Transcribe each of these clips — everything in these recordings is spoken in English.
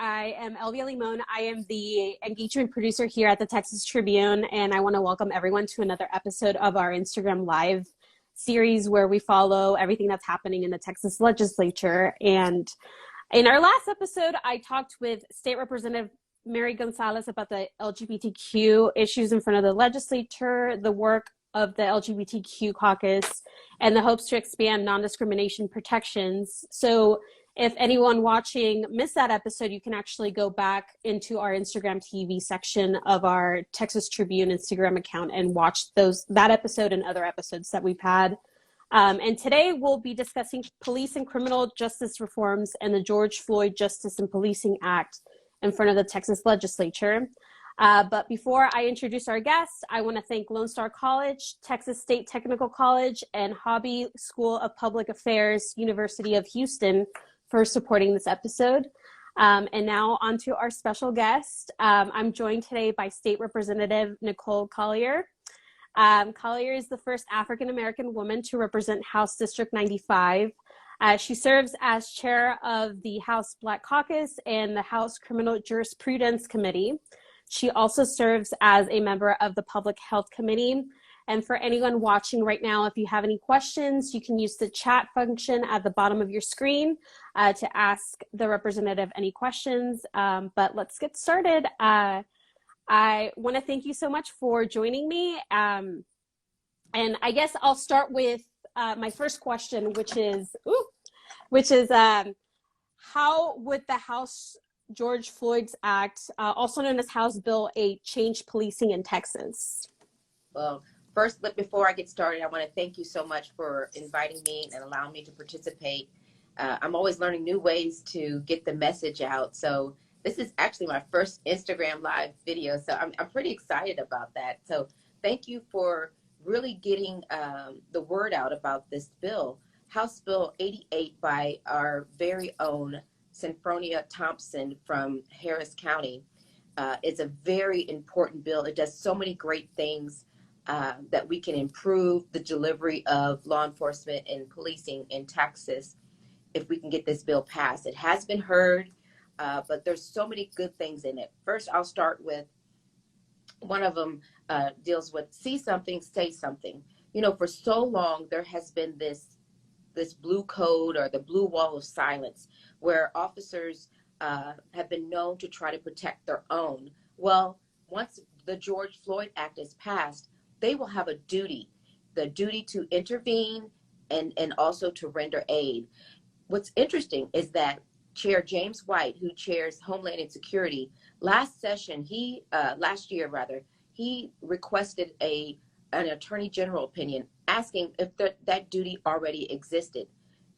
I am Elvia Limón. I am the engagement producer here at the Texas Tribune, and I want to welcome everyone to another episode of our Instagram Live series where we follow everything that's happening in the Texas Legislature. And in our last episode, I talked with State Representative Mary Gonzalez about the LGBTQ issues in front of the legislature, the work of the LGBTQ caucus, and the hopes to expand non-discrimination protections. So if anyone watching missed that episode, you can actually go back into our Instagram TV section of our Texas Tribune Instagram account and watch that episode and other episodes that we've had. And today we'll be discussing police and criminal justice reforms and the George Floyd Justice and Policing Act in front of the Texas Legislature. But before I introduce our guests, I want to thank Lone Star College, Texas State Technical College, and Hobby School of Public Affairs, University of Houston, for supporting this episode. And now on to our special guest. I'm joined today by State Representative Nicole Collier. Collier is the first African-American woman to represent House District 95. She serves as chair of the House Black Caucus and the House Criminal Jurisprudence Committee. She also serves as a member of the Public Health Committee. And for anyone watching right now, if you have any questions, you can use the chat function at the bottom of your screen to ask the representative any questions. But let's get started. I want to thank you so much for joining me. And I guess I'll start with my first question, which is how would the House George Floyd Act, also known as House Bill 8, change policing in Texas? Well, first, but before I get started, I want to thank you so much for inviting me and allowing me to participate. I'm always learning new ways to get the message out. So this is actually my first Instagram Live video. So I'm pretty excited about that. So thank you for really getting the word out about this bill. House Bill 88 by our very own Synfronia Thompson from Harris County is a very important bill. It does so many great things that we can improve the delivery of law enforcement and policing in Texas if we can get this bill passed. It has been heard, but there's so many good things in it. First, I'll start with one of them deals with see something, say something. You know, for so long, there has been this blue code or the blue wall of silence where officers have been known to try to protect their own. Well, once the George Floyd Act is passed, they will have a duty, the duty to intervene and also to render aid. What's interesting is that Chair James White, who chairs Homeland and Security, last year, he requested an Attorney General opinion asking if that duty already existed.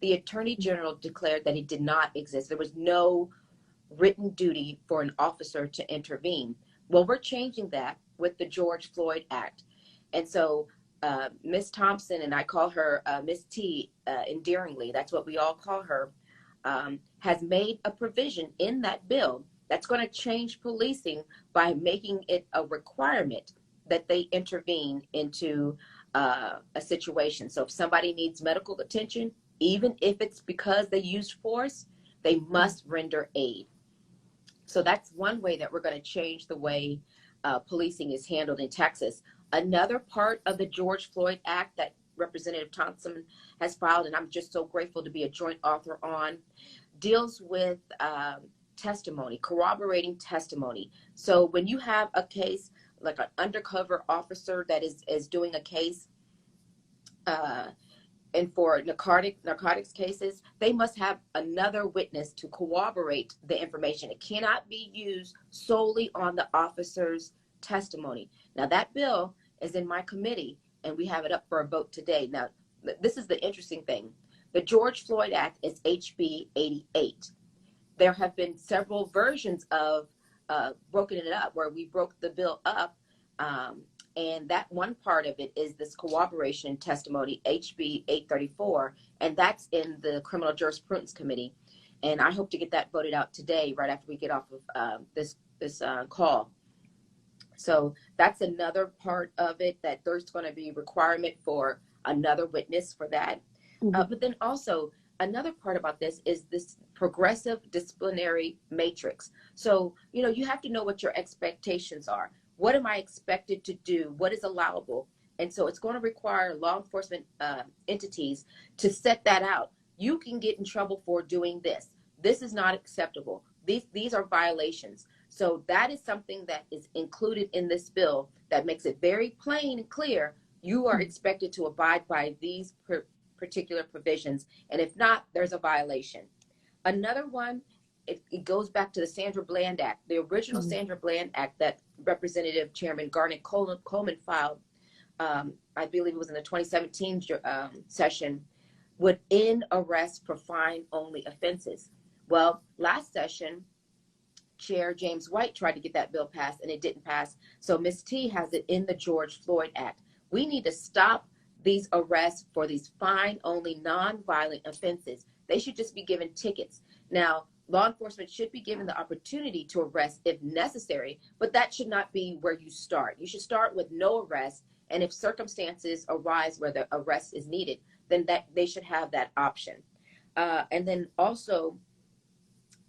The Attorney General declared that it did not exist. There was no written duty for an officer to intervene. Well, we're changing that with the George Floyd Act. And so Ms. Thompson, and I call her Ms. T endearingly, that's what we all call her, has made a provision in that bill that's going to change policing by making it a requirement that they intervene into a situation. So if somebody needs medical attention, even if it's because they used force, they must render aid. So that's one way that we're going to change the way policing is handled in Texas. Another part of the George Floyd Act that Representative Thompson has filed, and I'm just so grateful to be a joint author on, deals with testimony, corroborating testimony. So when you have a case, like an undercover officer that is doing a case, and for narcotics cases, they must have another witness to corroborate the information. It cannot be used solely on the officer's testimony. Now that bill is in my committee and we have it up for a vote today. Now, this is the interesting thing. The George Floyd Act is HB 88. There have been several versions of broken it up where we broke the bill up. And that one part of it is this corroboration testimony, HB 834, and that's in the Criminal Jurisprudence Committee. And I hope to get that voted out today, right after we get off of this call. So that's another part of it, that there's going to be a requirement for another witness for that. Mm-hmm. But then also another part about this is this progressive disciplinary matrix. So, you have to know what your expectations are. What am I expected to do? What is allowable? And so it's going to require law enforcement entities to set that out. You can get in trouble for doing this. This is not acceptable. These are violations. So that is something that is included in this bill that makes it very plain and clear. You are expected to abide by these particular provisions. And if not, there's a violation. Another one, it goes back to the Sandra Bland Act, the original Sandra Bland Act that Representative Chairman Garnet Coleman filed, I believe it was in the 2017 session, would end arrests for fine-only offenses. Well, last session, Chair James White tried to get that bill passed, and it didn't pass. So Ms. T has it in the George Floyd Act. We need to stop these arrests for these fine-only non-violent offenses. They should just be given tickets. Now, law enforcement should be given the opportunity to arrest if necessary, but that should not be where you start. You should start with no arrest, and if circumstances arise where the arrest is needed, then that they should have that option. And then also,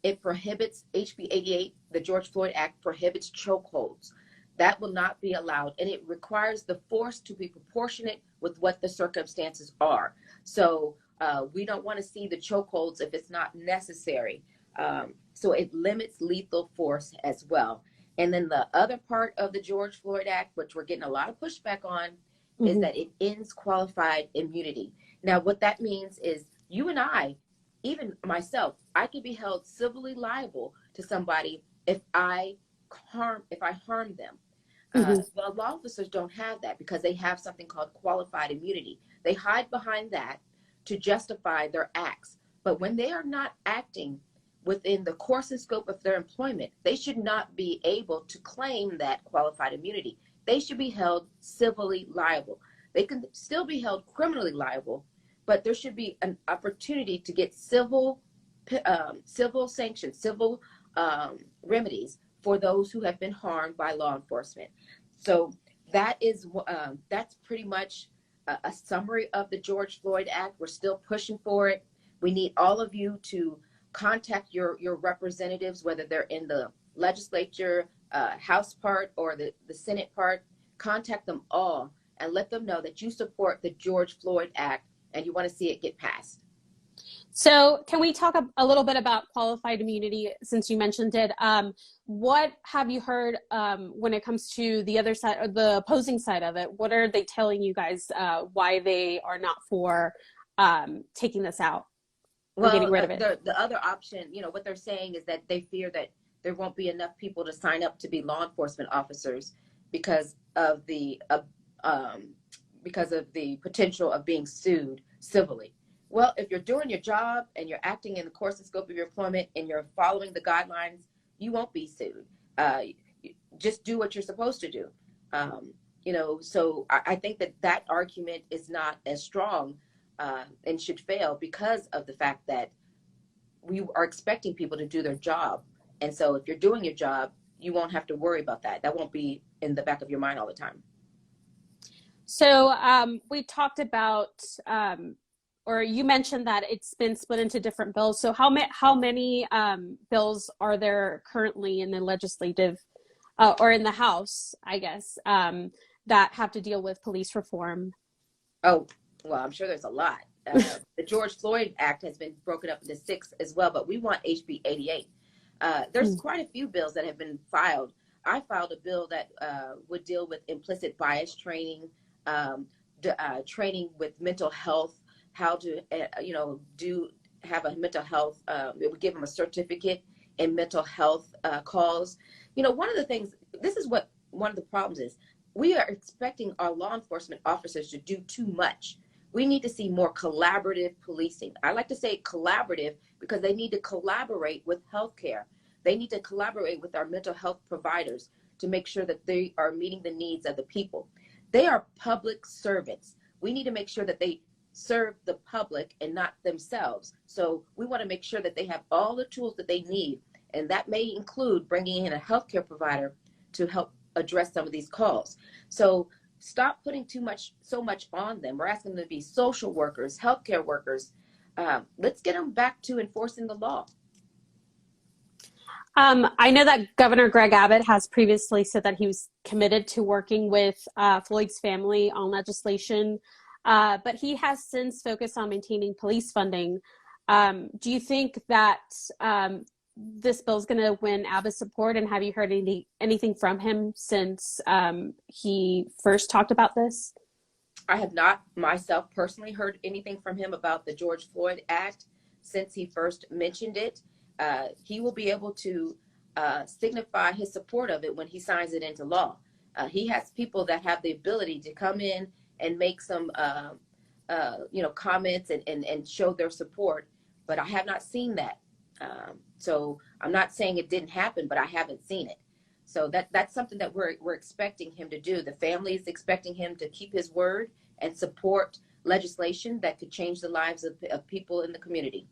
it prohibits HB 88, the George Floyd Act prohibits chokeholds. That will not be allowed, and it requires the force to be proportionate with what the circumstances are. So we don't want to see the chokeholds if it's not necessary. So it limits lethal force as well. And then the other part of the George Floyd Act, which we're getting a lot of pushback on, is that it ends qualified immunity. Now, what that means is you and I, even myself, I could be held civilly liable to somebody if I harm them. Well, law officers don't have that because they have something called qualified immunity. They hide behind that to justify their acts. But when they are not acting within the course and scope of their employment, they should not be able to claim that qualified immunity. They should be held civilly liable. They can still be held criminally liable, but there should be an opportunity to get civil sanctions, civil remedies for those who have been harmed by law enforcement. So that's pretty much a summary of the George Floyd Act. We're still pushing for it. We need all of you to contact your representatives, whether they're in the legislature, House part, or the Senate part. Contact them all and let them know that you support the George Floyd Act and you want to see it get passed. So can we talk a little bit about qualified immunity since you mentioned it? What have you heard when it comes to the other side, or the opposing side of it? What are they telling you guys why they are not for taking this out? Well, getting rid of it? The other option, what they're saying is that they fear that there won't be enough people to sign up to be law enforcement officers because of the potential of being sued civilly. Well, if you're doing your job and you're acting in the course and scope of your employment and you're following the guidelines, you won't be sued. Just do what you're supposed to do. So I think that argument is not as strong and should fail because of the fact that we are expecting people to do their job. And so if you're doing your job, you won't have to worry about that. That won't be in the back of your mind all the time. So we talked about, or you mentioned that it's been split into different bills. So how many bills are there currently in the legislative or in the House, I guess, that have to deal with police reform? Oh, well, I'm sure there's a lot. The George Floyd Act has been broken up into 6 as well, but we want HB 88. There's quite a few bills that have been filed. I filed a bill that would deal with implicit bias training, training with mental health, how to, have a mental health, it would give them a certificate in mental health calls. One of the things, this is what one of the problems is. We are expecting our law enforcement officers to do too much. We need to see more collaborative policing. I like to say collaborative because they need to collaborate with healthcare. They need to collaborate with our mental health providers to make sure that they are meeting the needs of the people. They are public servants. We need to make sure that they serve the public and not themselves. So we want to make sure that they have all the tools that they need. And that may include bringing in a healthcare provider to help address some of these calls. So stop putting so much on them. We're asking them to be social workers, healthcare workers, Let's get them back to enforcing the law. I know that Governor Greg Abbott has previously said that he was committed to working with Floyd's family on legislation, but he has since focused on maintaining police funding. Do you think that this bill is going to win Abbott's support, and have you heard anything from him since he first talked about this? I have not myself personally heard anything from him about the George Floyd Act since he first mentioned it. He will be able to signify his support of it when he signs it into law. He has people that have the ability to come in and make some, comments and show their support, but I have not seen that. So I'm not saying it didn't happen, but I haven't seen it. So that's something that we're expecting him to do. The family is expecting him to keep his word and support legislation that could change the lives of people in the community.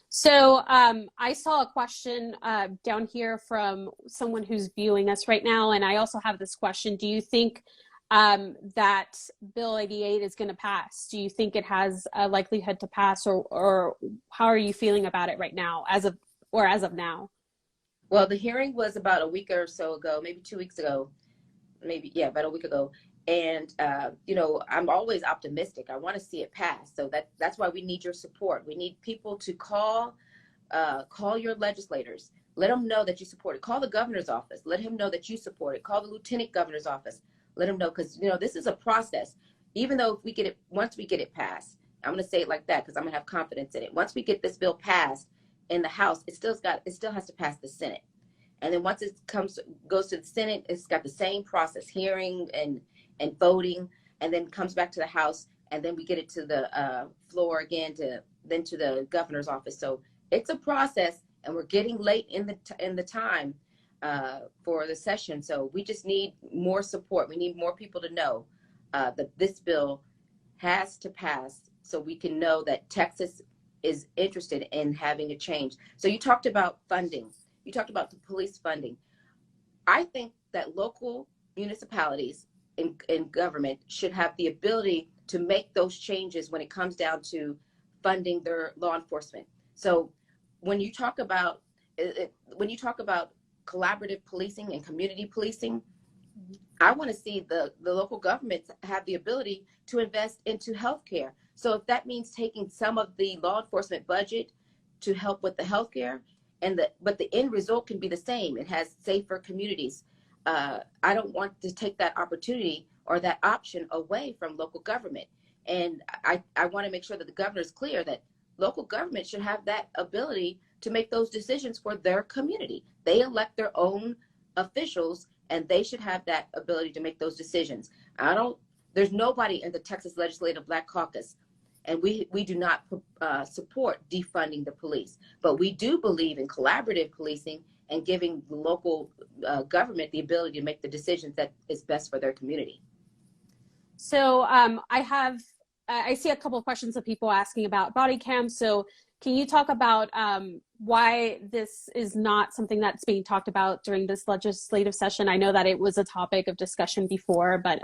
So I saw a question down here from someone who's viewing us right now, and I also have this question. Do you think that Bill 88 is going to pass? Do you think it has a likelihood to pass, or how are you feeling about it right now, as of now? Well, the hearing was about a week or so ago, maybe 2 weeks ago, about a week ago. And, I'm always optimistic. I want to see it pass. So that's why we need your support. We need people to call your legislators. Let them know that you support it. Call the governor's office. Let him know that you support it. Call the lieutenant governor's office. Let him know, because, this is a process. Even though once we get it passed, I'm going to say it like that because I'm going to have confidence in it. Once we get this bill passed in the House, it still has to pass the Senate. And then once it goes to the Senate, it's got the same process, hearing and voting, and then comes back to the House, and then we get it to the floor again, to the governor's office. So it's a process, and we're getting late in the time for the session. So we just need more support. We need more people to know that this bill has to pass, so we can know that Texas is interested in having a change. So you talked about funding. You talked about the police funding. I think that local municipalities in government should have the ability to make those changes when it comes down to funding their law enforcement. So when you talk about collaborative policing and community policing, I want to see the local governments have the ability to invest into healthcare. So if that means taking some of the law enforcement budget to help with the healthcare, but the end result can be the same. It has safer communities. I don't want to take that opportunity or that option away from local government. And I want to make sure that the governor is clear that local government should have that ability to make those decisions for their community. They elect their own officials, and they should have that ability to make those decisions. There's nobody in the Texas Legislative Black Caucus, and we do not support defunding the police, but we do believe in collaborative policing and giving the local government the ability to make the decisions that is best for their community. So I see a couple of questions of people asking about body cams. So can you talk about why this is not something that's being talked about during this legislative session? I know that it was a topic of discussion before, but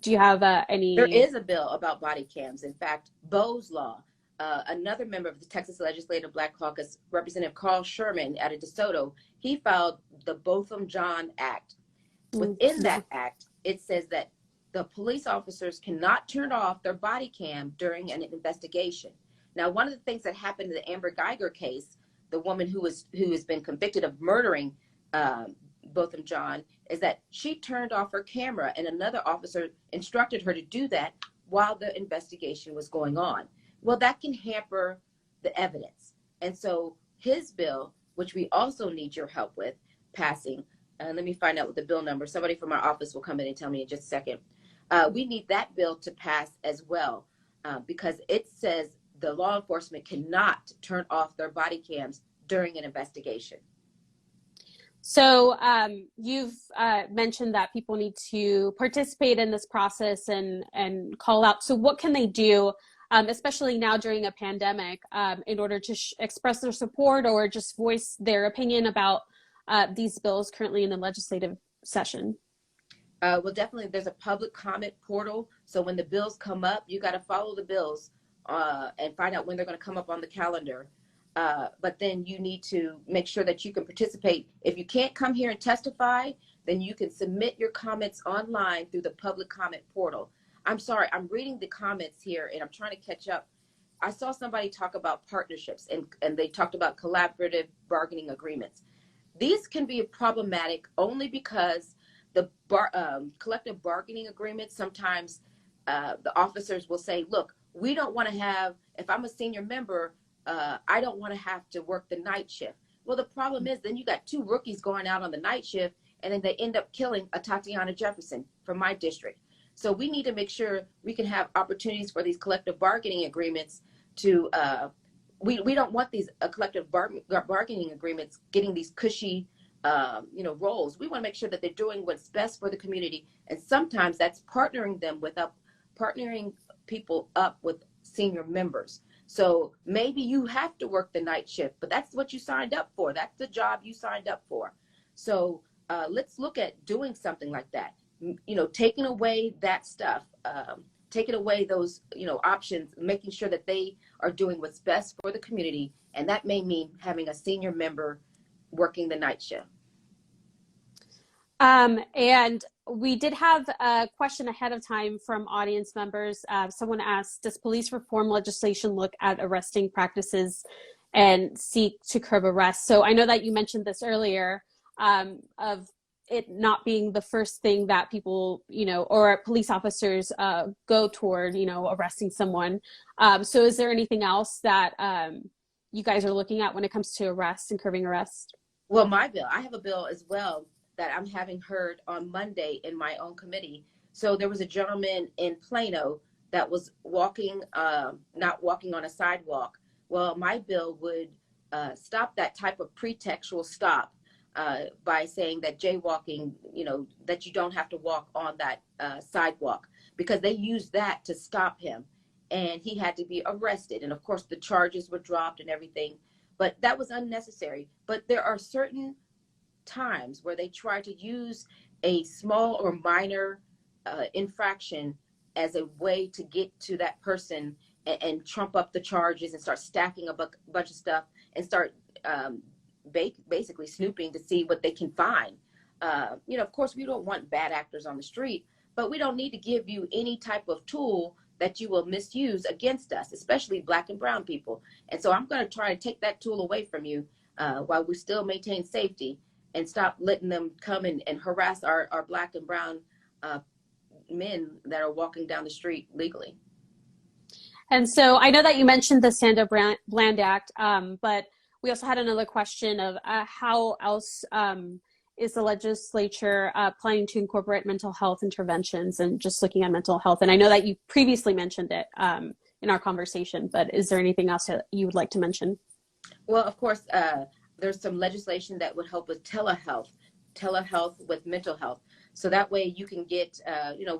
do you have any? There is a bill about body cams. In fact, Bo's Law, another member of the Texas Legislative Black Caucus, Representative Carl Sherman out of DeSoto, he filed the Botham-Jean Act. Within that act, it says that the police officers cannot turn off their body cam during an investigation. Now, one of the things that happened in the Amber Geiger case, the woman who has been convicted of murdering Botham-Jean, is that she turned off her camera, and another officer instructed her to do that while the investigation was going on. Well, that can hamper the evidence. And so his bill, which we also need your help with passing, let me find out what the bill number, somebody from our office will come in and tell me in just a second. We need that bill to pass as well, because it says the law enforcement cannot turn off their body cams during an investigation. So you've mentioned that people need to participate in this process and call out. So what can they do, especially now during a pandemic, in order to express their support or just voice their opinion about these bills currently in the legislative session? Well, definitely there's a public comment portal. So when the bills come up, you got to follow the bills and find out when they're going to come up on the calendar. But then you need to make sure that you can participate. If you can't come here and testify, then you can submit your comments online through the public comment portal. I'm sorry, I'm reading the comments here and I'm trying to catch up. I saw somebody talk about partnerships and they talked about collaborative bargaining agreements. These can be problematic only because the collective bargaining agreements, sometimes the officers will say, look, we don't want to have, if I'm a senior member, I don't want to have to work the night shift. Well, the problem is then you got two rookies going out on the night shift and then they end up killing a Tatiana Jefferson from my district. So we need to make sure we can have opportunities for these collective bargaining agreements to, we don't want these collective bargaining agreements getting these cushy, roles. We want to make sure that they're doing what's best for the community. And sometimes that's partnering people up with senior members. So maybe you have to work the night shift, but that's what you signed up for. That's the job you signed up for. So let's look at doing something like that. Taking away that stuff, taking away those, options, making sure that they are doing what's best for the community. And that may mean having a senior member working the night shift. And we did have a question ahead of time from audience members. Someone asked, does police reform legislation look at arresting practices and seek to curb arrests? So I know that you mentioned this earlier, of it not being the first thing that people, or police officers go toward, arresting someone. So is there anything else that you guys are looking at when it comes to arrest and curbing arrest? Well, I have a bill as well that I'm having heard on Monday in my own committee. So there was a gentleman in Plano that was not walking on a sidewalk. Well, my bill would stop that type of pretextual stop by saying that jaywalking, that you don't have to walk on that sidewalk, because they used that to stop him and he had to be arrested. And of course the charges were dropped and everything, but that was unnecessary. But there are certain times where they try to use a small or minor infraction as a way to get to that person and trump up the charges and start stacking a bunch of stuff and start basically snooping to see what they can find. Of course, we don't want bad actors on the street, but we don't need to give you any type of tool that you will misuse against us, especially Black and brown people. And so I'm going to try to take that tool away from you while we still maintain safety, and stop letting them come and harass our Black and brown men that are walking down the street legally. And so I know that you mentioned the Sandra-Bland Act, but we also had another question of how else is the legislature planning to incorporate mental health interventions and just looking at mental health? And I know that you previously mentioned it in our conversation, but is there anything else that you would like to mention? Well, of course, there's some legislation that would help with telehealth with mental health. So that way you can get,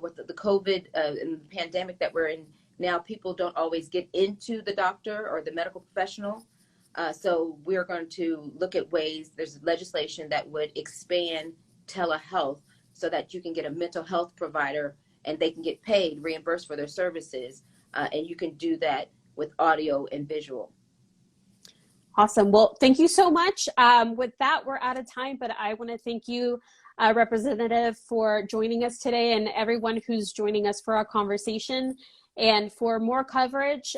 with the COVID and the pandemic that we're in now, people don't always get into the doctor or the medical professional. So we're going to look at ways, there's legislation that would expand telehealth so that you can get a mental health provider and they can get paid, reimbursed for their services. And you can do that with audio and visual. Awesome. Well, thank you so much. With that, we're out of time, but I want to thank you, Representative, for joining us today, and everyone who's joining us for our conversation. And for more coverage,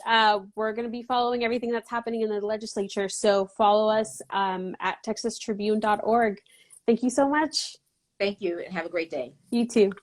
we're going to be following everything that's happening in the legislature. So follow us at texastribune.org. Thank you so much. Thank you, and have a great day. You too.